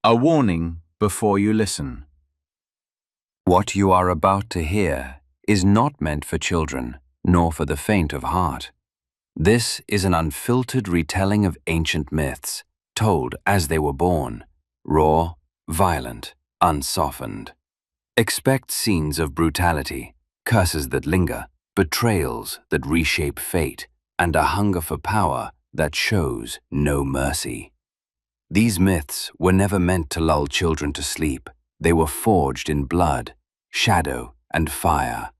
A warning before you listen. What you are about to hear is not meant for children, nor for the faint of heart. This is an unfiltered retelling of ancient myths, told as they were born, raw, violent, unsoftened. Expect scenes of brutality, curses that linger, betrayals that reshape fate, and a hunger for power that shows no mercy. These myths were never meant to lull children to sleep. They were forged in blood, shadow, and fire.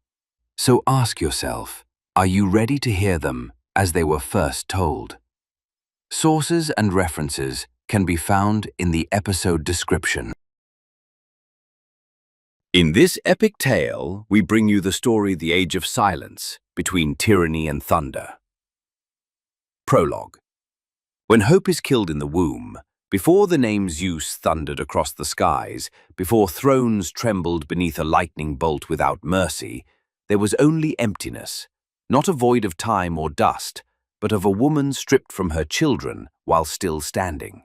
So ask yourself, are you ready to hear them as they were first told? Sources and references can be found in the episode description. In this epic tale, we bring you the story The Age of Silence, between Tyranny and Thunder. Prologue. When hope is killed in the womb, before the name Zeus thundered across the skies, before thrones trembled beneath a lightning bolt without mercy, there was only emptiness, not a void of time or dust, but of a woman stripped from her children while still standing.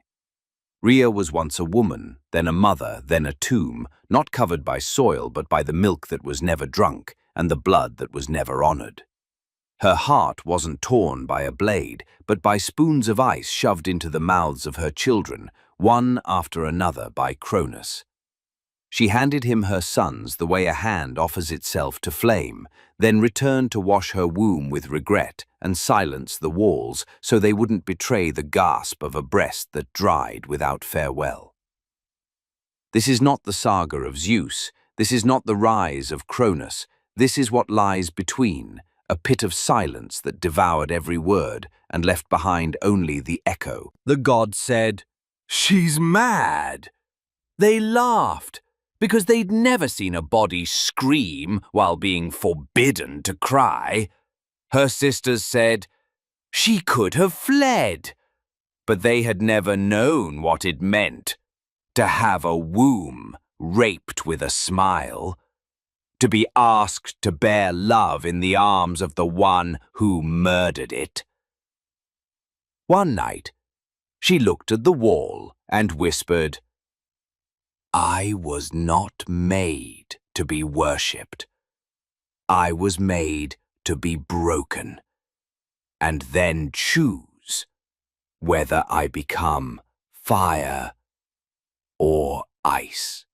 Rhea was once a woman, then a mother, then a tomb, not covered by soil but by the milk that was never drunk and the blood that was never honored. Her heart wasn't torn by a blade, but by spoons of ice shoved into the mouths of her children, one after another by Cronus. She handed him her sons the way a hand offers itself to flame, then returned to wash her womb with regret and silence the walls so they wouldn't betray the gasp of a breast that dried without farewell. This is not the saga of Zeus. This is not the rise of Cronus. This is what lies between, a pit of silence that devoured every word and left behind only the echo. The gods said, "She's mad." They laughed, because they'd never seen a body scream while being forbidden to cry. Her sisters said, "She could have fled." But they had never known what it meant to have a womb raped with a smile, to be asked to bear love in the arms of the one who murdered it. One night, she looked at the wall and whispered, "I was not made to be worshipped. I was made to be broken, and then choose whether I become fire or ice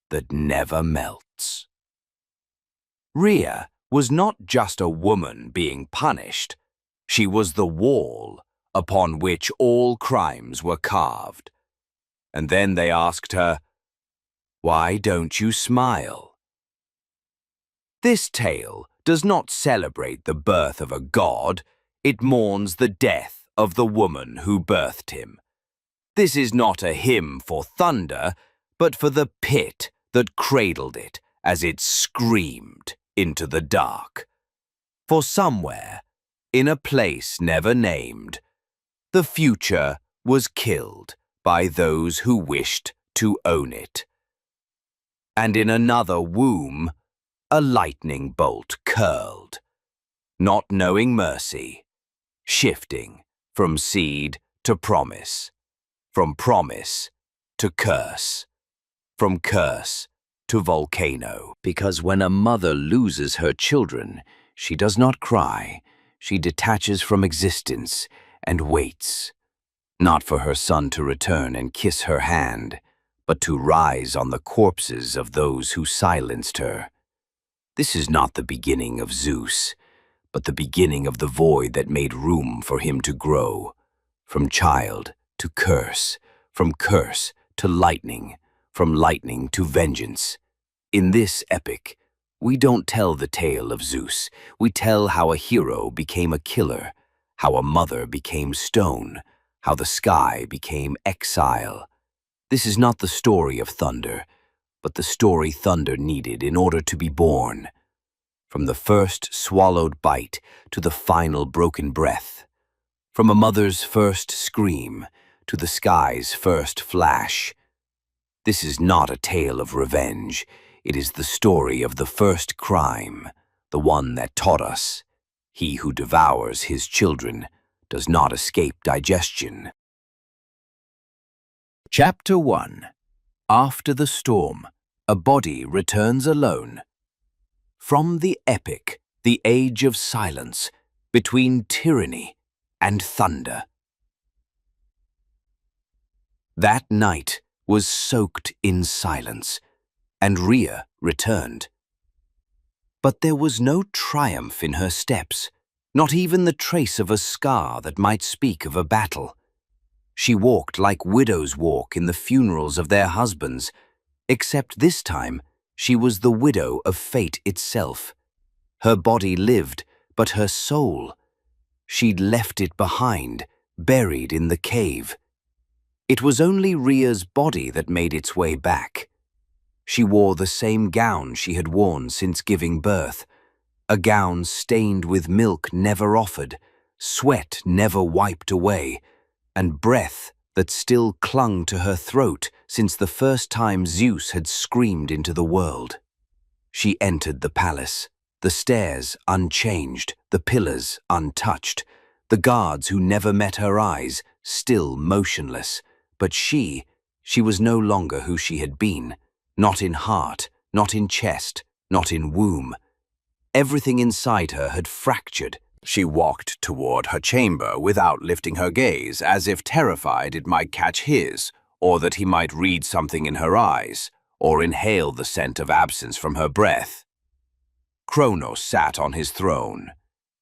that never melts." Rhea was not just a woman being punished. She was the wall upon which all crimes were carved. And then they asked her, "Why don't you smile?" This tale does not celebrate the birth of a god. It mourns the death of the woman who birthed him. This is not a hymn for thunder, but for the pit that cradled it as it screamed into the dark. For somewhere, in a place never named, the future was killed by those who wished to own it. And in another womb, a lightning bolt curled, not knowing mercy, shifting from seed to promise, from promise to curse, from curse to volcano. Because when a mother loses her children, she does not cry. She detaches from existence and waits, not for her son to return and kiss her hand, but to rise on the corpses of those who silenced her. This is not the beginning of Zeus, but the beginning of the void that made room for him to grow, from child to curse, from curse to lightning, from lightning to vengeance. In this epic, we don't tell the tale of Zeus. We tell how a hero became a killer, how a mother became stone, how the sky became exile. This is not the story of thunder, but the story thunder needed in order to be born. From the first swallowed bite to the final broken breath, from a mother's first scream to the sky's first flash. This is not a tale of revenge. It is the story of the first crime, the one that taught us, he who devours his children does not escape digestion. Chapter 1. After the storm, a body returns alone. From the epic, the age of silence, between tyranny and thunder. That night was soaked in silence, and Rhea returned. But there was no triumph in her steps, not even the trace of a scar that might speak of a battle. She walked like widows walk in the funerals of their husbands, except this time she was the widow of fate itself. Her body lived, but her soul, she'd left it behind, buried in the cave. It was only Rhea's body that made its way back. She wore the same gown she had worn since giving birth, a gown stained with milk never offered, sweat never wiped away, and breath that still clung to her throat since the first time Zeus had screamed into the world. She entered the palace, the stairs unchanged, the pillars untouched, the guards who never met her eyes still motionless. But she was no longer who she had been, not in heart, not in chest, not in womb. Everything inside her had fractured. She walked toward her chamber without lifting her gaze, as if terrified it might catch his, or that he might read something in her eyes, or inhale the scent of absence from her breath. Cronus sat on his throne.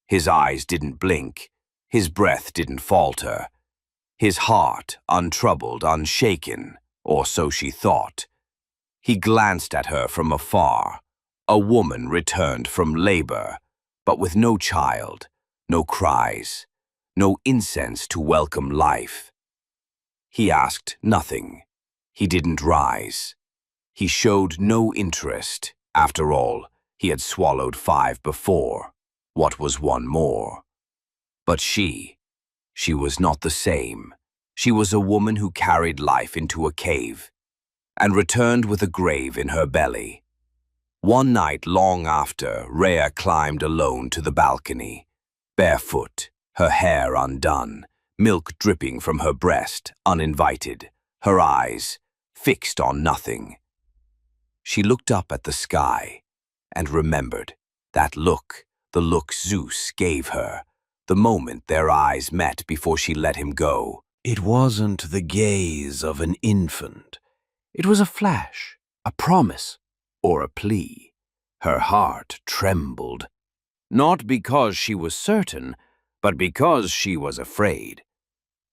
His eyes didn't blink, his breath didn't falter. His heart untroubled, unshaken, or so she thought. He glanced at her from afar, a woman returned from labor, but with no child, no cries, no incense to welcome life. He asked nothing. He didn't rise. He showed no interest. After all, he had swallowed 5 before. What was one more? But she was not the same. She was a woman who carried life into a cave and returned with a grave in her belly. One night long after, Rhea climbed alone to the balcony, barefoot, her hair undone, milk dripping from her breast, uninvited, her eyes fixed on nothing. She looked up at the sky and remembered that look, the look Zeus gave her, the moment their eyes met before she let him go. It wasn't the gaze of an infant. It was a flash, a promise, or a plea. Her heart trembled, not because she was certain, but because she was afraid.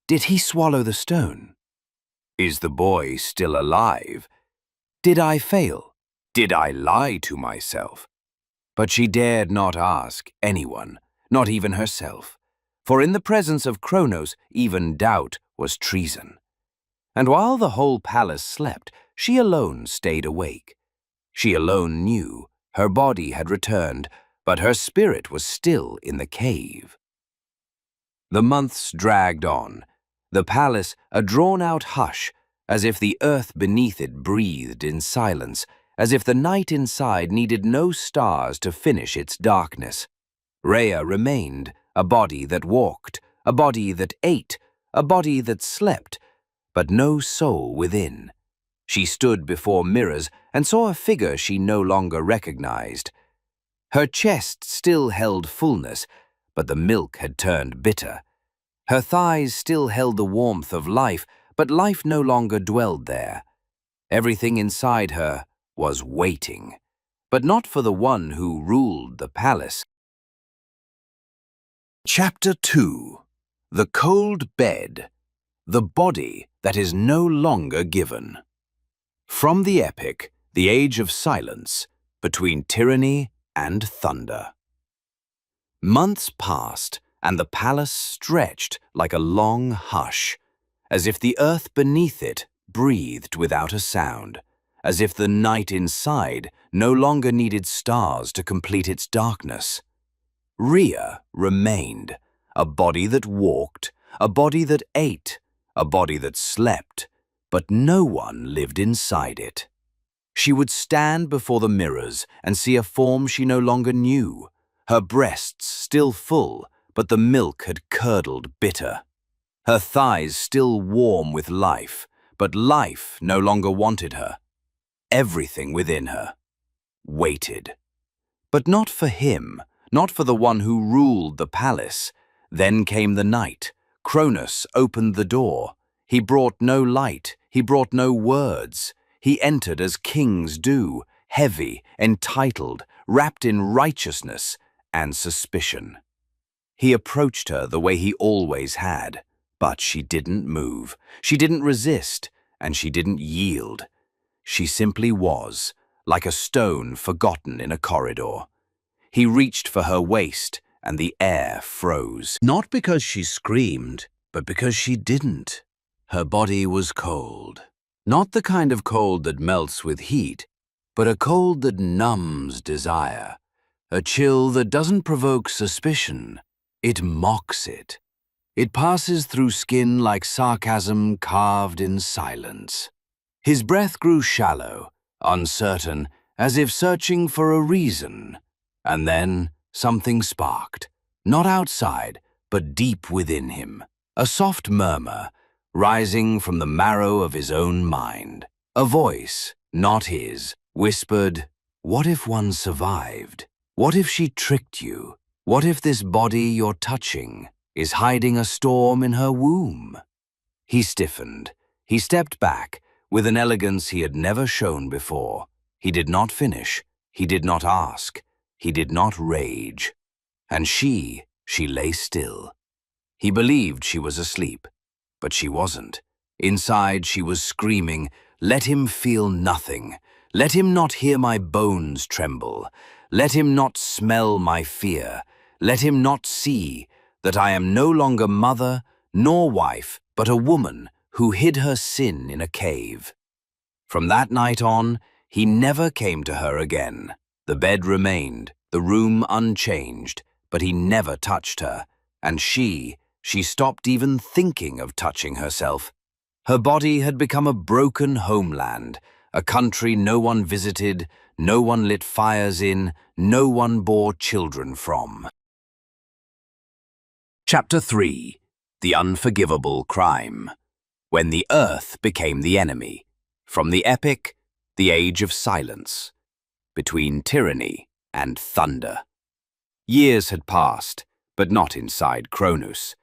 Did he swallow the stone? Is the boy still alive? Did I fail? Did I lie to myself? But she dared not ask anyone, not even herself, for in the presence of Cronus, even doubt was treason. And while the whole palace slept, she alone stayed awake. She alone knew her body had returned, but her spirit was still in the cave. The months dragged on, the palace a drawn-out hush, as if the earth beneath it breathed in silence, as if the night inside needed no stars to finish its darkness. Rhea remained, a body that walked, a body that ate, a body that slept, but no soul within. She stood before mirrors and saw a figure she no longer recognized. Her chest still held fullness, but the milk had turned bitter. Her thighs still held the warmth of life, but life no longer dwelled there. Everything inside her was waiting, but not for the one who ruled the palace. Chapter 2. The Cold Bed, the Body That Is No Longer Given. From the epic, the age of silence, between tyranny and thunder. Months passed, and the palace stretched like a long hush, as if the earth beneath it breathed without a sound, as if the night inside no longer needed stars to complete its darkness. Rhea remained, a body that walked, a body that ate, a body that slept, but no one lived inside it. She would stand before the mirrors and see a form she no longer knew, her breasts still full, but the milk had curdled bitter. Her thighs still warm with life, but life no longer wanted her. Everything within her waited. But not for him, not for the one who ruled the palace. Then came the night. Cronus opened the door. He brought no light, he brought no words. He entered as kings do, heavy, entitled, wrapped in righteousness and suspicion. He approached her the way he always had, but she didn't move, she didn't resist, and she didn't yield. She simply was, like a stone forgotten in a corridor. He reached for her waist, and the air froze. Not because she screamed, but because she didn't. Her body was cold. Not the kind of cold that melts with heat, but a cold that numbs desire. A chill that doesn't provoke suspicion. It mocks it. It passes through skin like sarcasm carved in silence. His breath grew shallow, uncertain, as if searching for a reason. And then something sparked, not outside, but deep within him. A soft murmur, rising from the marrow of his own mind. A voice, not his, whispered, "What if one survived? What if she tricked you? What if this body you're touching is hiding a storm in her womb?" He stiffened. He stepped back, with an elegance he had never shown before. He did not finish. He did not ask. He did not rage. And she lay still. He believed she was asleep, but she wasn't. Inside she was screaming, "Let him feel nothing. Let him not hear my bones tremble. Let him not smell my fear. Let him not see that I am no longer mother nor wife, but a woman who hid her sin in a cave." From that night on, he never came to her again. The bed remained, the room unchanged, but he never touched her, and she stopped even thinking of touching herself. Her body had become a broken homeland, a country no one visited, no one lit fires in, no one bore children from. Chapter 3. The Unforgivable Crime. When the Earth Became the Enemy. From the epic, The Age of Silence. Between Tyranny and Thunder. Years had passed, but not inside Cronus.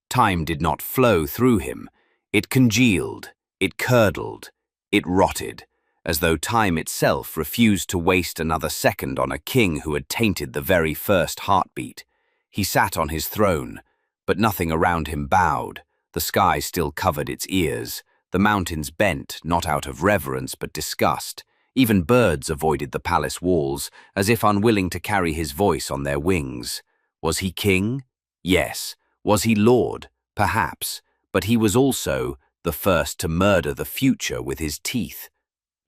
Time did not flow through him. It congealed, it curdled, it rotted, as though time itself refused to waste another second on a king who had tainted the very first heartbeat. He sat on his throne, but nothing around him bowed. The sky still covered its ears. The mountains bent, not out of reverence but disgust. Even birds avoided the palace walls, as if unwilling to carry his voice on their wings. Was he king? Yes. Was he lord? Perhaps. But he was also the first to murder the future with his teeth.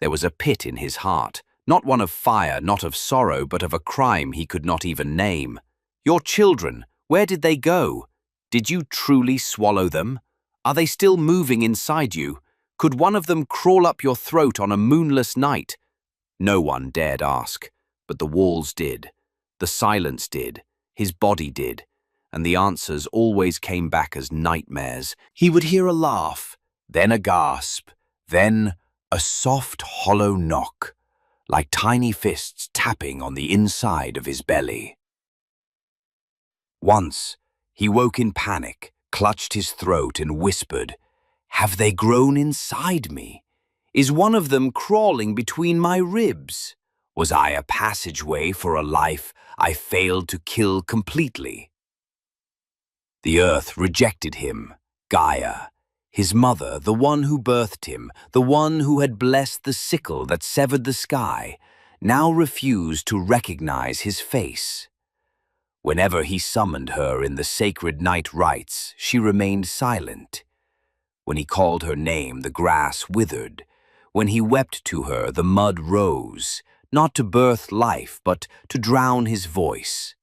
There was a pit in his heart, not one of fire, not of sorrow, but of a crime he could not even name. Your children, where did they go? Did you truly swallow them? Are they still moving inside you? Could one of them crawl up your throat on a moonless night? No one dared ask, but the walls did. The silence did. His body did. And the answers always came back as nightmares. He would hear a laugh, then a gasp, then a soft, hollow knock, like tiny fists tapping on the inside of his belly. Once, he woke in panic, clutched his throat and whispered, "Have they grown inside me? Is one of them crawling between my ribs? Was I a passageway for a life I failed to kill completely?" The earth rejected him, Gaia, his mother, the one who birthed him, the one who had blessed the sickle that severed the sky, now refused to recognize his face. Whenever he summoned her in the sacred night rites, she remained silent. When he called her name, the grass withered. When he wept to her, the mud rose, not to birth life, but to drown his voice.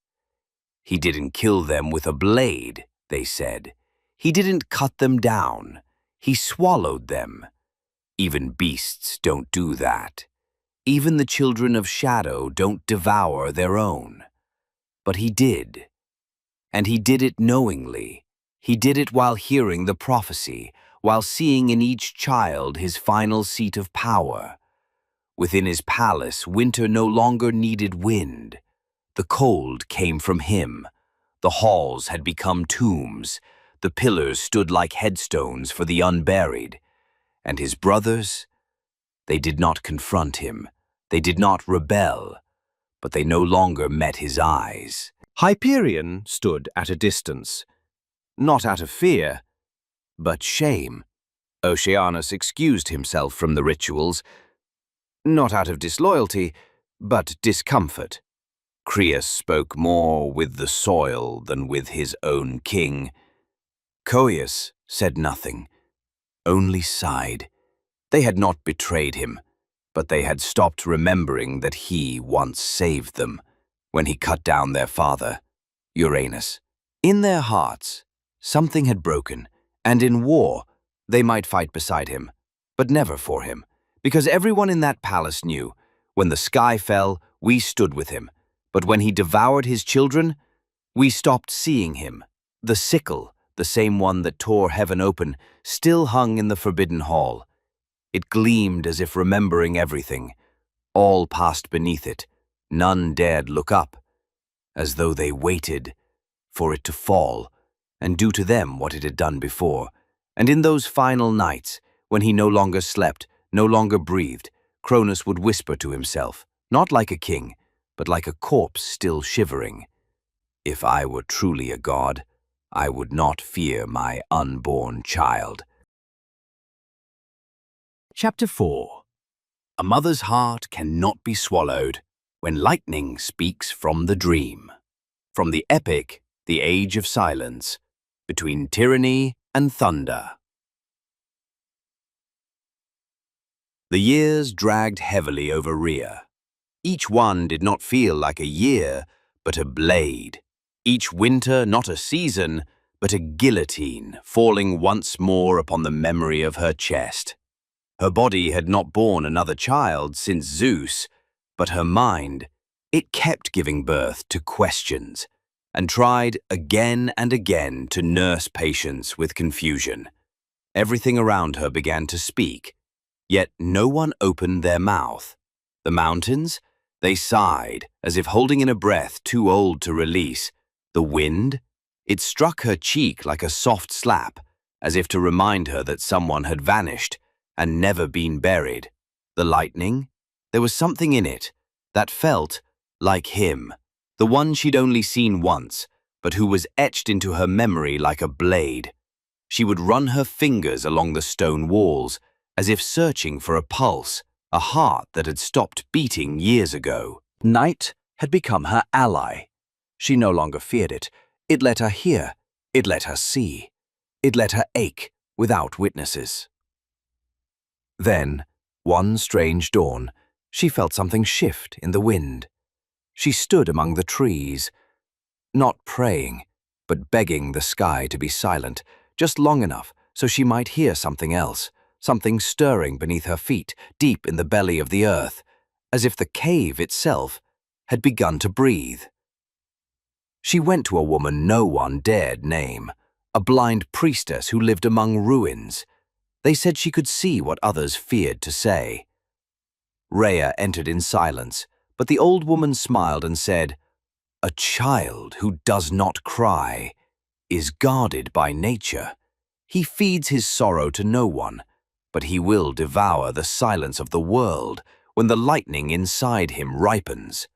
He didn't kill them with a blade, they said. He didn't cut them down. He swallowed them. Even beasts don't do that. Even the children of shadow don't devour their own. But he did. And he did it knowingly. He did it while hearing the prophecy, while seeing in each child his final seat of power. Within his palace, winter no longer needed wind. The cold came from him. The halls had become tombs. The pillars stood like headstones for the unburied. And his brothers, they did not confront him. They did not rebel, but they no longer met his eyes. Hyperion stood at a distance, not out of fear, but shame. Oceanus excused himself from the rituals, not out of disloyalty, but discomfort. Creus spoke more with the soil than with his own king. Coeus said nothing, only sighed. They had not betrayed him, but they had stopped remembering that he once saved them when he cut down their father, Uranus. In their hearts, something had broken, and in war, they might fight beside him, but never for him, because everyone in that palace knew, when the sky fell, we stood with him, but when he devoured his children, we stopped seeing him. The sickle, the same one that tore heaven open, still hung in the forbidden hall. It gleamed as if remembering everything. All passed beneath it. None dared look up, as though they waited for it to fall and do to them what it had done before. And in those final nights, when he no longer slept, no longer breathed, Cronus would whisper to himself, not like a king, but like a corpse still shivering, "If I were truly a god, I would not fear my unborn child." Chapter 4. A mother's heart cannot be swallowed when lightning speaks from the dream. From the epic, The Age of Silence, between Tyranny and Thunder. The years dragged heavily over Rhea. Each one did not feel like a year, but a blade. Each winter not a season, but a guillotine falling once more upon the memory of her chest. Her body had not borne another child since Zeus, but her mind, it kept giving birth to questions, and tried again and again to nurse patience with confusion. Everything around her began to speak, yet no one opened their mouth. The mountains, they sighed, as if holding in a breath too old to release. The wind, it struck her cheek like a soft slap, as if to remind her that someone had vanished and never been buried. The lightning, there was something in it that felt like him, the one she'd only seen once, but who was etched into her memory like a blade. She would run her fingers along the stone walls, as if searching for a pulse, a heart that had stopped beating years ago. Night had become her ally. She no longer feared it. It let her hear. It let her see. It let her ache without witnesses. Then, one strange dawn, she felt something shift in the wind. She stood among the trees, not praying, but begging the sky to be silent, just long enough so she might hear something else, something stirring beneath her feet, deep in the belly of the earth, as if the cave itself had begun to breathe. She went to a woman no one dared name, a blind priestess who lived among ruins. They said she could see what others feared to say. Rhea entered in silence, but the old woman smiled and said, "A child who does not cry is guarded by nature. He feeds his sorrow to no one, but he will devour the silence of the world when the lightning inside him ripens."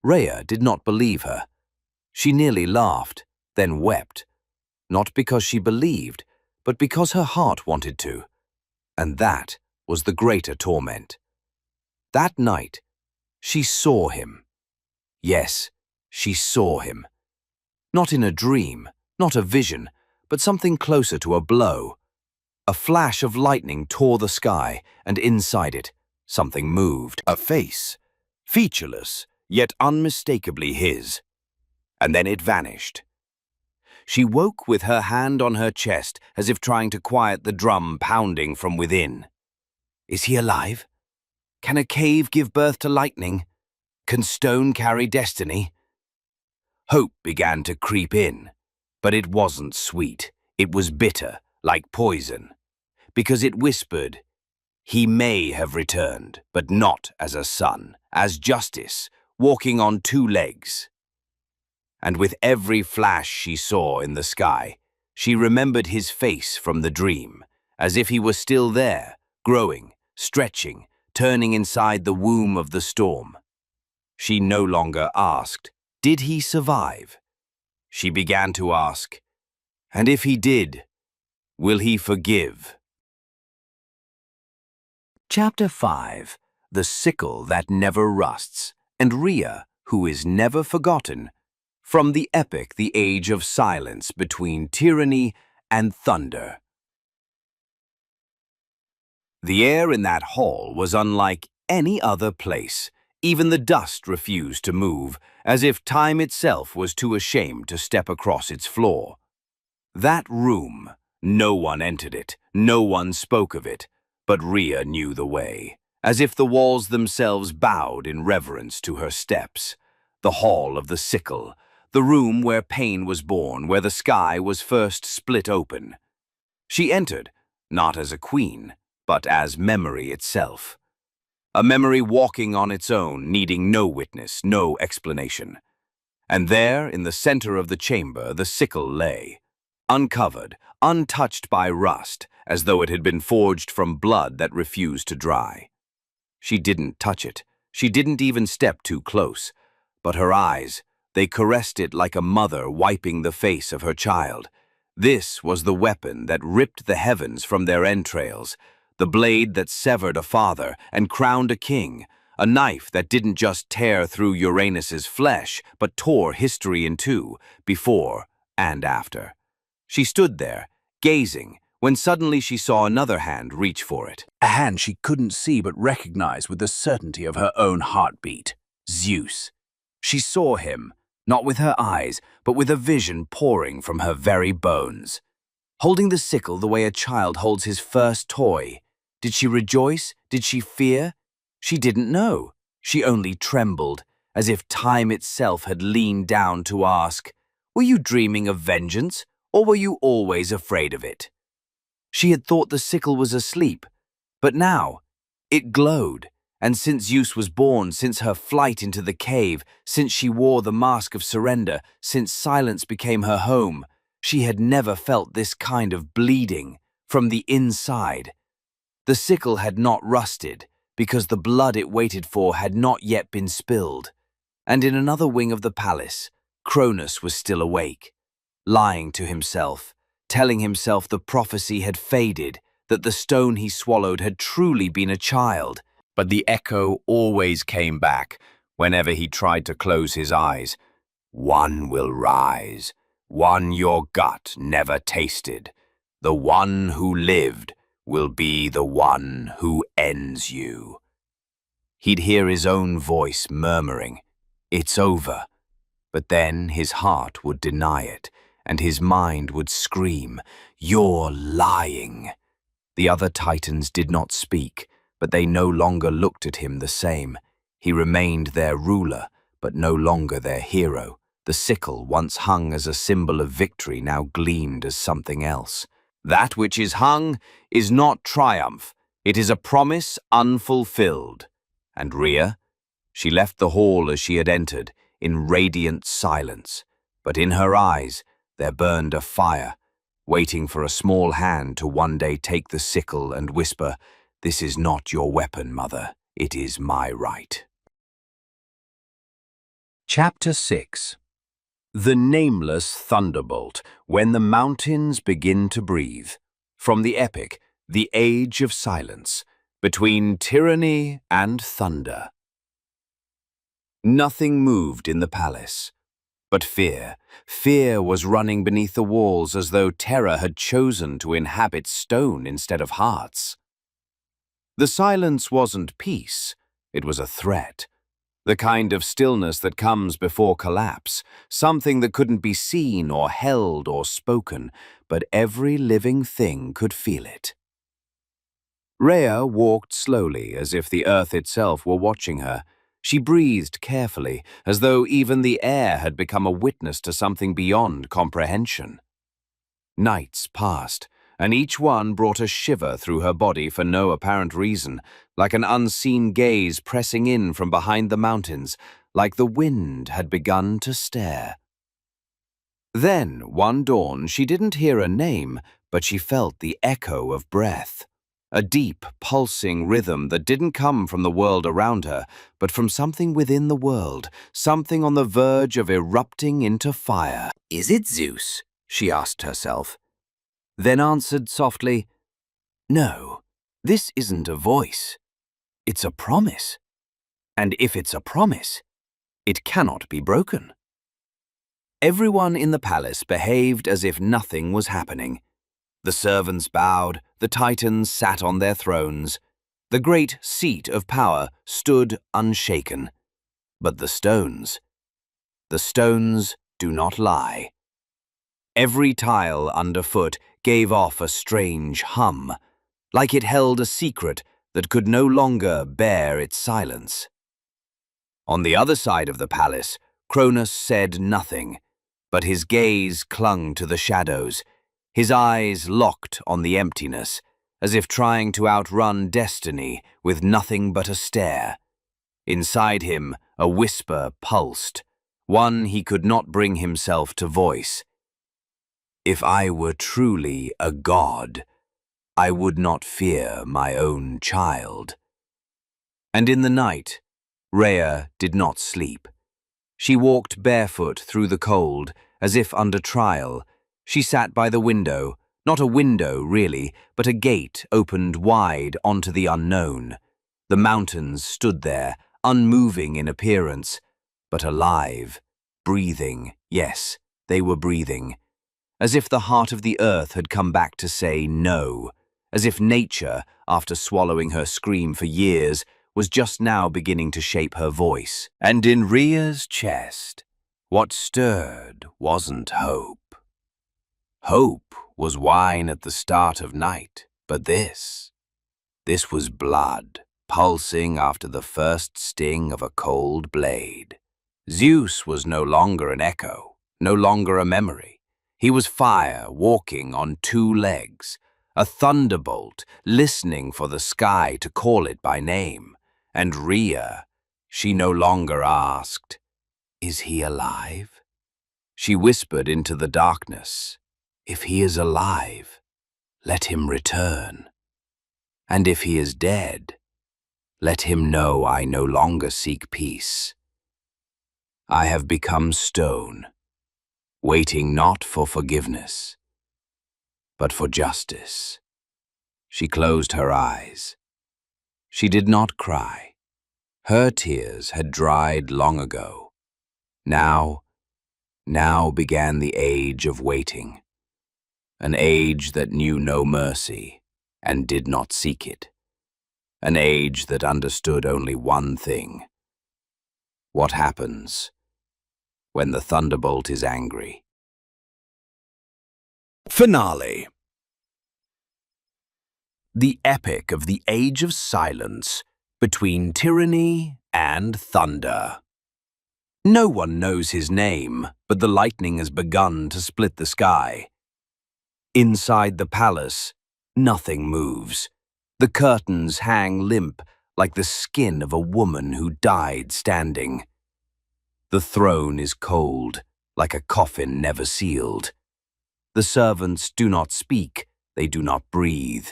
Rhea did not believe her. She nearly laughed, then wept, not because she believed, but because her heart wanted to. And that was the greater torment. That night, she saw him. Yes, she saw him. Not in a dream, not a vision, but something closer to a blow. A flash of lightning tore the sky, and inside it, something moved. A face, featureless, yet unmistakably his. And then it vanished. She woke with her hand on her chest, as if trying to quiet the drum pounding from within. Is he alive? Can a cave give birth to lightning? Can stone carry destiny? Hope began to creep in, but it wasn't sweet. It was bitter, like poison, because it whispered, "He may have returned, but not as a son, as justice, walking on two legs." And with every flash she saw in the sky, she remembered his face from the dream, as if he was still there, growing, stretching, turning inside the womb of the storm. She no longer asked, "Did he survive?" She began to ask, "And if he did, will he forgive?" Chapter 5. The Sickle That Never Rusts, and Rhea, Who Is Never Forgotten, from the epic The Age of Silence between Tyranny and Thunder. The air in that hall was unlike any other place. Even the dust refused to move, as if time itself was too ashamed to step across its floor. That room, no one entered it, no one spoke of it, but Rhea knew the way, as if the walls themselves bowed in reverence to her steps. The Hall of the Sickle, the room where pain was born, where the sky was first split open. She entered, not as a queen, but as memory itself. A memory walking on its own, needing no witness, no explanation. And there, in the center of the chamber, the sickle lay, uncovered, untouched by rust, as though it had been forged from blood that refused to dry. She didn't touch it. She didn't even step too close. But her eyes, they caressed it like a mother wiping the face of her child. This was the weapon that ripped the heavens from their entrails, the blade that severed a father and crowned a king, a knife that didn't just tear through Uranus's flesh, but tore history in two, before and after. She stood there, gazing, when suddenly she saw another hand reach for it. A hand she couldn't see but recognize with the certainty of her own heartbeat. Zeus. She saw him, not with her eyes, but with a vision pouring from her very bones. Holding the sickle the way a child holds his first toy. Did she rejoice? Did she fear? She didn't know. She only trembled, as if time itself had leaned down to ask, "Were you dreaming of vengeance, or were you always afraid of it?" She had thought the sickle was asleep, but now it glowed, and since Zeus was born, since her flight into the cave, since she wore the mask of surrender, since silence became her home, she had never felt this kind of bleeding from the inside. The sickle had not rusted, because the blood it waited for had not yet been spilled. And in another wing of the palace, Cronus was still awake, lying to himself, telling himself the prophecy had faded, that the stone he swallowed had truly been a child. But the echo always came back whenever he tried to close his eyes. "One will rise, one your gut never tasted. The one who lived will be the one who ends you." He'd hear his own voice murmuring, "It's over." But then his heart would deny it, and his mind would scream, "You're lying." The other titans did not speak, but they no longer looked at him the same. He remained their ruler, but no longer their hero. The sickle, once hung as a symbol of victory, now gleamed as something else. That which is hung is not triumph. It is a promise unfulfilled. And Rhea? She left the hall as she had entered, in radiant silence. But in her eyes there burned a fire, waiting for a small hand to one day take the sickle and whisper, "This is not your weapon, mother. It is my right." Chapter 6. The Nameless Thunderbolt, When the Mountains Begin to Breathe, from the epic The Age of Silence, between Tyranny and Thunder. Nothing moved in the palace, but fear. Fear was running beneath the walls as though terror had chosen to inhabit stone instead of hearts. The silence wasn't peace, it was a threat. The kind of stillness that comes before collapse, something that couldn't be seen or held or spoken, but every living thing could feel it. Rhea walked slowly, as if the earth itself were watching her. She breathed carefully, as though even the air had become a witness to something beyond comprehension. Nights passed, and each one brought a shiver through her body for no apparent reason, like an unseen gaze pressing in from behind the mountains, like the wind had begun to stare. Then, one dawn, she didn't hear a name, but she felt the echo of breath. A deep, pulsing rhythm that didn't come from the world around her, but from something within the world, something on the verge of erupting into fire. "Is it Zeus?" she asked herself. Then answered softly, "No, this isn't a voice. It's a promise. And if it's a promise, it cannot be broken." Everyone in the palace behaved as if nothing was happening. The servants bowed, the titans sat on their thrones. The great seat of power stood unshaken. But the stones do not lie. Every tile underfoot gave off a strange hum, like it held a secret that could no longer bear its silence. On the other side of the palace, Cronus said nothing, but his gaze clung to the shadows, his eyes locked on the emptiness, as if trying to outrun destiny with nothing but a stare. Inside him, a whisper pulsed, one he could not bring himself to voice. "If I were truly a god, I would not fear my own child." And in the night, Rhea did not sleep. She walked barefoot through the cold, as if under trial. She sat by the window, not a window really, but a gate opened wide onto the unknown. The mountains stood there, unmoving in appearance, but alive, breathing. Yes, they were breathing. As if the heart of the earth had come back to say no, as if nature, after swallowing her scream for years, was just now beginning to shape her voice. And in Rhea's chest, what stirred wasn't hope. Hope was wine at the start of night, but this was blood, pulsing after the first sting of a cold blade. Zeus was no longer an echo, no longer a memory. He was fire walking on two legs, a thunderbolt listening for the sky to call it by name. And Rhea, she no longer asked, "Is he alive?" She whispered into the darkness, "If he is alive, let him return. And if he is dead, let him know I no longer seek peace. I have become stone, waiting not for forgiveness, but for justice." She closed her eyes. She did not cry. Her tears had dried long ago. Now began the age of waiting, an age that knew no mercy and did not seek it, an age that understood only one thing: what happens when the thunderbolt is angry. Finale. The epic of the Age of Silence between Tyranny and Thunder. No one knows his name, but the lightning has begun to split the sky. Inside the palace, nothing moves. The curtains hang limp like the skin of a woman who died standing. The throne is cold, like a coffin never sealed. The servants do not speak, they do not breathe.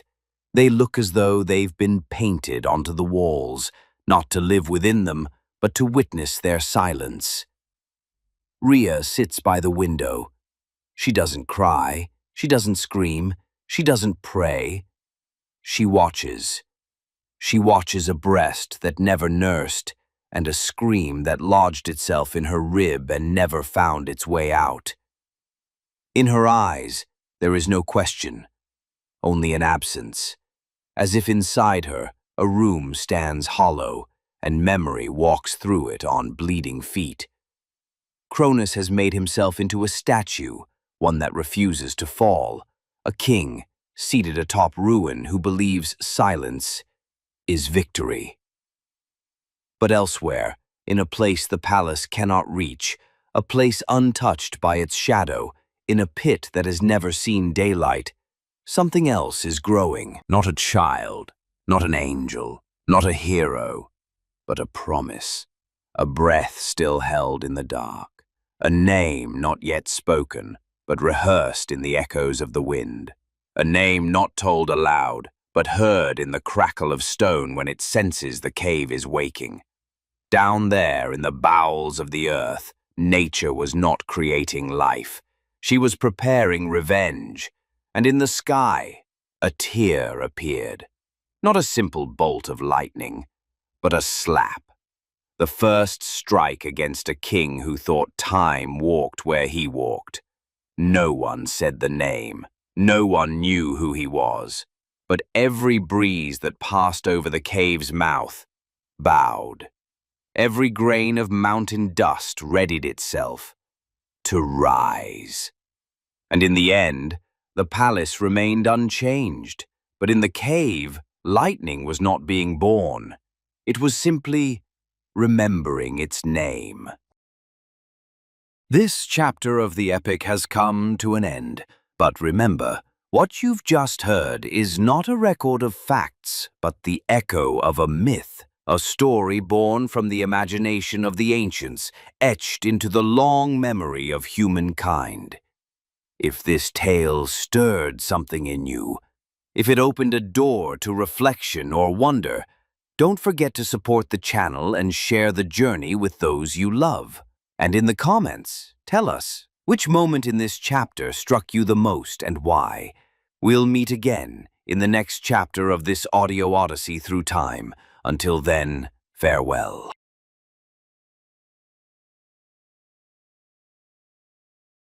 They look as though they've been painted onto the walls, not to live within them, but to witness their silence. Rhea sits by the window. She doesn't cry, she doesn't scream, she doesn't pray. She watches. She watches a breast that never nursed, and a scream that lodged itself in her rib and never found its way out. In her eyes, there is no question, only an absence, as if inside her a room stands hollow and memory walks through it on bleeding feet. Cronus has made himself into a statue, one that refuses to fall, a king seated atop ruin who believes silence is victory. But elsewhere, in a place the palace cannot reach, a place untouched by its shadow, in a pit that has never seen daylight, something else is growing. Not a child, not an angel, not a hero, but a promise. A breath still held in the dark. A name not yet spoken, but rehearsed in the echoes of the wind. A name not told aloud, but heard in the crackle of stone when it senses the cave is waking. Down there in the bowels of the earth, nature was not creating life. She was preparing revenge. And in the sky, a tear appeared. Not a simple bolt of lightning, but a slap. The first strike against a king who thought time walked where he walked. No one said the name. No one knew who he was. But every breeze that passed over the cave's mouth bowed. Every grain of mountain dust readied itself to rise. And in the end, the palace remained unchanged. But in the cave, lightning was not being born. It was simply remembering its name. This chapter of the epic has come to an end. But remember, what you've just heard is not a record of facts, but the echo of a myth, a story born from the imagination of the ancients, etched into the long memory of humankind. If this tale stirred something in you, if it opened a door to reflection or wonder, don't forget to support the channel and share the journey with those you love. And in the comments, tell us, which moment in this chapter struck you the most and why? We'll meet again in the next chapter of this audio odyssey through time. Until then, farewell.